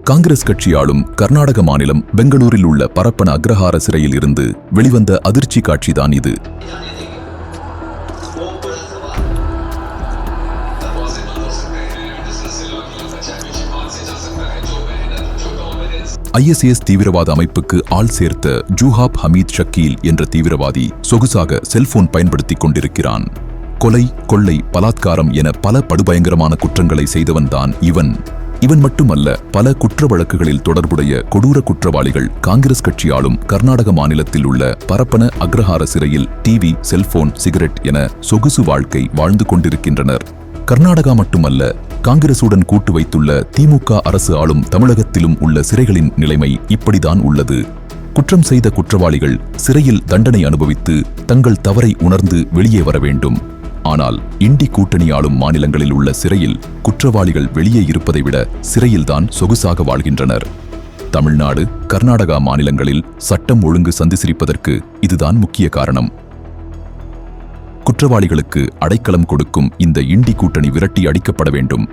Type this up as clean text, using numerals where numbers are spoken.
காங்கிரஸ் கட்சி ஆளும் கர்நாடக மாநிலம் பெங்களூரில் உள்ள பரப்பன அக்ரஹார சிறையில் இருந்து வெளிவந்த அதிர்ச்சி காட்சிதான் இது. ISIS தீவிரவாத அமைப்புக்கு ஆள் சேர்த்த ஜூஹாப் ஹமீத் ஷக்கீல் என்ற தீவிரவாதி சொகுசாக செல்போன் பயன்படுத்திக் கொண்டிருக்கிறான். கொலை, கொள்ளை, பலாத்காரம் என பல படுபயங்கரமான குற்றங்களை செய்தவன்தான் இவன். இவன் மட்டுமல்ல, பல குற்ற வழக்குகளில் தொடர்புடைய கொடூர குற்றவாளிகள் காங்கிரஸ் கட்சி ஆளும் கர்நாடக மாநிலத்தில் உள்ள பரப்பன அக்ரஹார சிறையில் டிவி, செல்போன், சிகரெட் என சொகுசு வாழ்க்கை வாழ்ந்து கொண்டிருக்கின்றனர். கர்நாடகா மட்டுமல்ல, காங்கிரசுடன் கூட்டு வைத்துள்ள திமுக அரசு ஆளும் தமிழகத்திலும் உள்ள சிறைகளின் நிலைமை இப்படிதான் உள்ளது. குற்றம் செய்த குற்றவாளிகள் சிறையில் தண்டனை அனுபவித்து தங்கள் தவறை உணர்ந்து வெளியே வர வேண்டும். ஆனால் இண்டி கூட்டணி ஆளும் மாநிலங்களில் உள்ள சிறையில் குற்றவாளிகள் வெளியே இருப்பதை விட சிறையில்தான் சொகுசாக வாழ்கின்றனர். தமிழ்நாடு, கர்நாடகா மாநிலங்களில் சட்டம் ஒழுங்கு சந்திசிரிப்பதற்கு இதுதான் முக்கிய காரணம். குற்றவாளிகளுக்கு அடைக்கலம் கொடுக்கும் இந்த இண்டி கூட்டணி விரட்டி அடிக்கப்பட வேண்டும்.